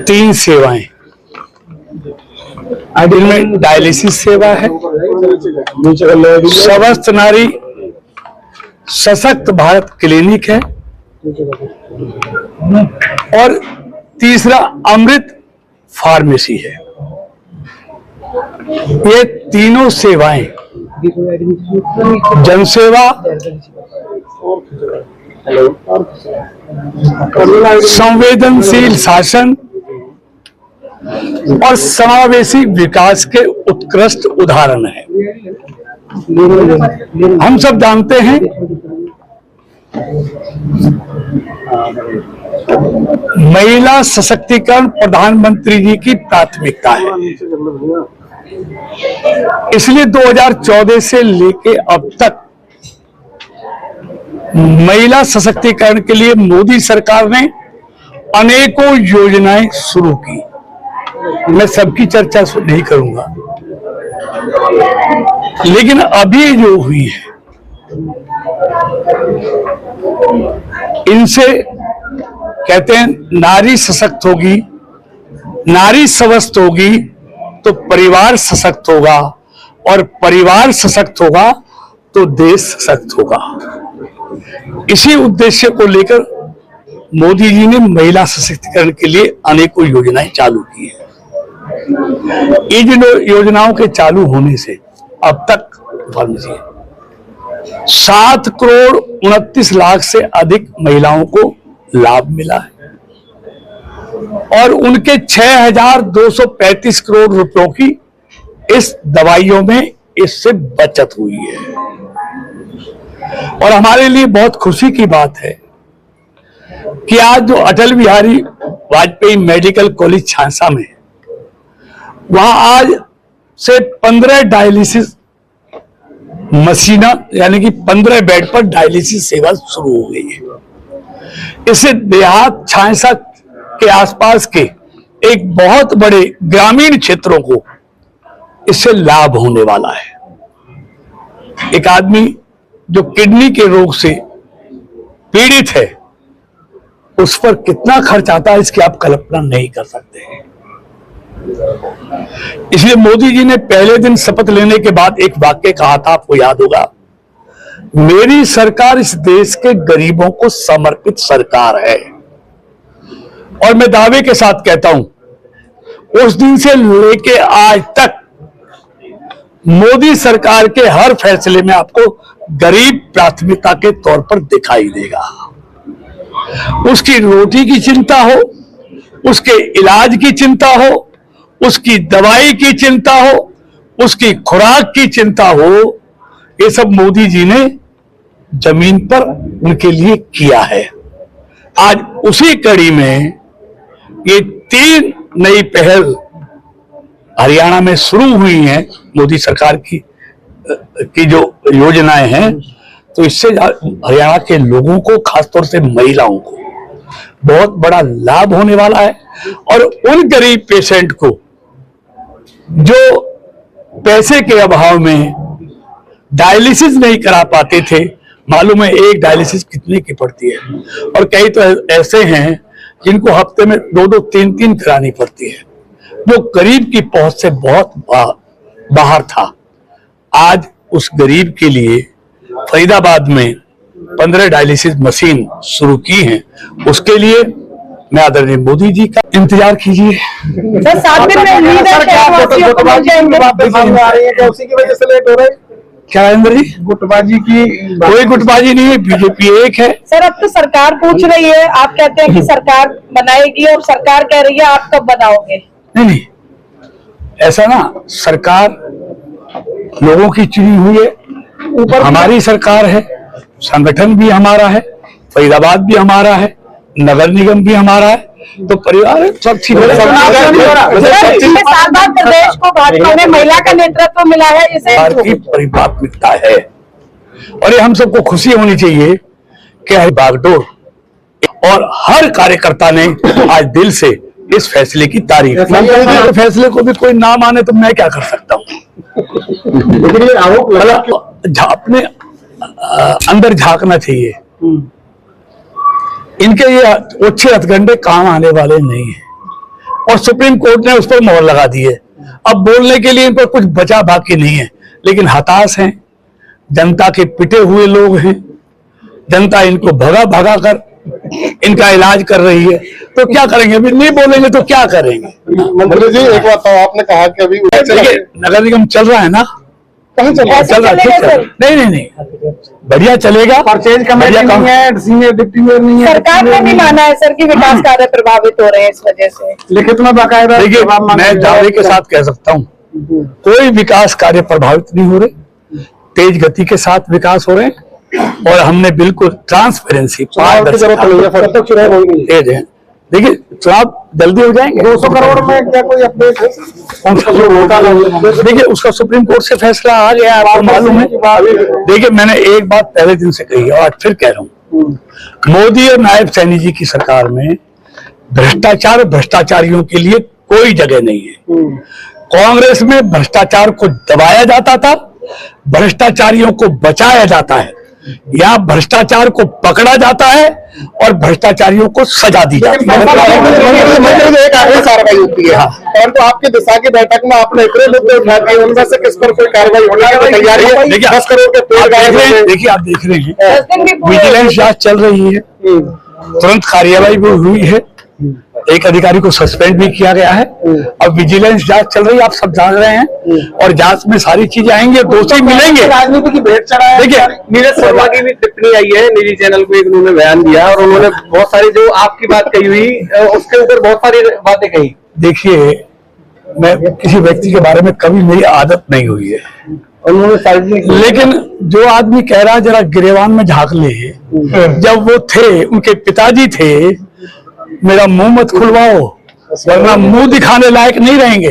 3 सेवाएं, इनमें डायलिसिस सेवा है, स्वस्थ नारी सशक्त भारत क्लिनिक है, और तीसरा अमृत फार्मेसी है। ये तीनों सेवाएं जनसेवा, संवेदनशील शासन और समावेशी विकास के उत्कृष्ट उदाहरण है। हम सब जानते हैं महिला सशक्तिकरण प्रधानमंत्री जी की प्राथमिकता है, इसलिए 2014 से लेके अब तक महिला सशक्तिकरण के लिए मोदी सरकार ने अनेकों योजनाएं शुरू की। मैं सबकी चर्चा नहीं करूंगा, लेकिन अभी जो हुई है इनसे कहते हैं नारी सशक्त होगी, नारी स्वस्थ होगी तो परिवार सशक्त होगा, और परिवार सशक्त होगा तो देश सशक्त होगा। इसी उद्देश्य को लेकर मोदी जी ने महिला सशक्तिकरण के लिए अनेकों योजनाएं चालू की है। इन योजनाओं के चालू होने से अब तक 7 करोड़ 29 लाख से अधिक महिलाओं को लाभ मिला है, और उनके 6,235 करोड़ रुपयों की इस दवाइयों में इससे बचत हुई है। और हमारे लिए बहुत खुशी की बात है कि आज जो अटल बिहारी वाजपेयी मेडिकल कॉलेज झांसा में, वहां आज से 15 डायलिसिस मशीन यानी कि 15 बेड पर डायलिसिस सेवा शुरू हो गई है। इससे देहात झांसा के आसपास के एक बहुत बड़े ग्रामीण क्षेत्रों को इससे लाभ होने वाला है। एक आदमी जो किडनी के रोग से पीड़ित है, उस पर कितना खर्च आता है इसकी आप कल्पना नहीं कर सकते हैं। इसलिए मोदी जी ने पहले दिन शपथ लेने के बाद एक वाक्य कहा था, आपको याद होगा, मेरी सरकार इस देश के गरीबों को समर्पित सरकार है। और मैं दावे के साथ कहता हूं, उस दिन से लेके आज तक मोदी सरकार के हर फैसले में आपको गरीब प्राथमिकता के तौर पर दिखाई देगा। उसकी रोटी की चिंता हो, उसके इलाज की चिंता हो, उसकी दवाई की चिंता हो, उसकी खुराक की चिंता हो, ये सब मोदी जी ने जमीन पर उनके लिए किया है। आज उसी कड़ी में ये 3 नई पहल हरियाणा में शुरू हुई हैं, मोदी सरकार की जो योजनाएं हैं, तो इससे हरियाणा के लोगों को, खासतौर से महिलाओं को बहुत बड़ा लाभ होने वाला है। और उन गरीब पेशेंट को जो पैसे के अभाव में डायलिसिस नहीं करा पाते थे, मालूम है एक डायलिसिस कितने की पड़ती है, और कई तो ऐसे हैं जिनको हफ्ते में 2-2, 3-3 करानी पड़ती है, जो गरीब की पहुंच से बहुत बाहर था। आज उस गरीब के लिए फरीदाबाद में 15 डायलिसिस मशीन शुरू की हैं। उसके लिए मैं आदरणीय मोदी जी का इंतजार कीजिए। सर, 7 दिन में उम्मीद है कि उसी की वजह से लेट हो रहा है। क्या अंदर जी गुटबाजी की कोई गुटबाजी नहीं है, बीजेपी एक है। सर, अब तो सरकार पूछ रही है, आप कहते हैं कि सरकार बनाएगी, और सरकार कह रही है आप कब बनाओगे? नहीं, ऐसा ना, सरकार लोगों की चुनी हुई है, ऊपर हमारी सरकार है, संगठन भी हमारा है, फरीदाबाद भी हमारा है, नगर निगम भी हमारा है, तो परिवार है, सब ठीक है। प्रदेश को भाजपा में महिला का नेतृत्व मिला है, इसे की परिप्राथमिकता है, और ये हम सबको खुशी होनी चाहिए कि बागडोर और हर कार्यकर्ता ने आज दिल से इस फैसले की तारीफ की। फैसले को भी कोई ना माने तो मैं क्या कर सकता हूँ। अपने अंदर झांकना चाहिए। इनके ये ओछे हथकंडे काम आने वाले नहीं है। और सुप्रीम कोर्ट ने उस पर मोहर लगा दी है। अब बोलने के लिए इन पर कुछ बचा बाकी नहीं है, लेकिन हताश हैं, जनता के पिटे हुए लोग हैं, जनता इनको भगा भगा कर इनका इलाज कर रही है, तो क्या करेंगे? अभी नहीं बोलेंगे तो क्या करेंगे? मंत्री जी एक बात तो आपने कहा कि अभी देखिए, नगर निगम चल रहा है ना, कहाँ चल रहा है? चल रहा है, ठीक चलेगा है। सर? नहीं, बढ़िया चलेगा। परचेज कमेटी नहीं है, सीनियर डिप्टी मेयर नहीं है, सरकार ने नहीं माना है सर कि विकास कार्य प्रभावित हो रहे हैं इस वजह से। लिखित में बाकायदा देखिए, जवाब मांगा मैं दावे के साथ कह सकता हूँ, कोई विकास कार्य प्रभावित नहीं हो रहे, तेज गति के साथ विकास हो रहे हैं, और हमने बिल्कुल ट्रांसपेरेंसी, चुनाव की जरूरत नहीं है, फिर तक चुनाव होंगे। तेज है। देखिए, चुनाव जल्दी हो जाएंगे। 200 करोड़ में क्या कोई अपडेट है? कौन सा जो होगा? देखिए, उसका सुप्रीम कोर्ट से फैसला आ गया, आपको मालूम है। देखिए, मैंने एक बात पहले दिन से कही है और आज फिर कह रहा हूँ, मोदी और नायब सैनी जी की सरकार में भ्रष्टाचार और भ्रष्टाचारियों के लिए कोई जगह नहीं है। कांग्रेस में भ्रष्टाचार को दबाया जाता था, भ्रष्टाचारियों को बचाया जाता है। यहाँ भ्रष्टाचार को पकड़ा जाता है और भ्रष्टाचारियों को सजा दी जाती है। एक आगे कार्रवाई होती है, परंतु आपकी दिशा की बैठक में आपने इतने मुद्दे उठाए थे, उनमें से किस पर कोई कार्रवाई होने की तैयारी है? देखिए, 10 करोड़ के पेड़ गायब हो गए। देखिए, आप देख रहे हैं, 10 दिन भी पूरे विजिलेंस जांच चल रही है, तुरंत कार्यवाही भी हुई है, एक अधिकारी को सस्पेंड भी किया गया है। अब विजिलेंस जांच चल रही है, आप सब जान रहे हैं, और जांच में सारी चीजें आएंगी, दोषी मिलेंगे। राजनीति की भेंट चढ़ा है। देखिए, नीरज शर्मा की भी टिप्पणी आई है, निजी चैनल को एक उन्होंने बयान दिया और उन्होंने बहुत सारी जो आपकी बात कही हुई उसके ऊपर बहुत सारी बातें कही। देखिए, मैं किसी व्यक्ति के बारे में कभी मेरी आदत नहीं हुई है, उन्होंने सार्वजनिक लेकिन जो आदमी कह रहा है जरा गिरेबान में झांक ले, जब वो थे, उनके पिताजी थे, मेरा मुंह मत खुलवाओ वरना मुंह दिखाने लायक नहीं रहेंगे।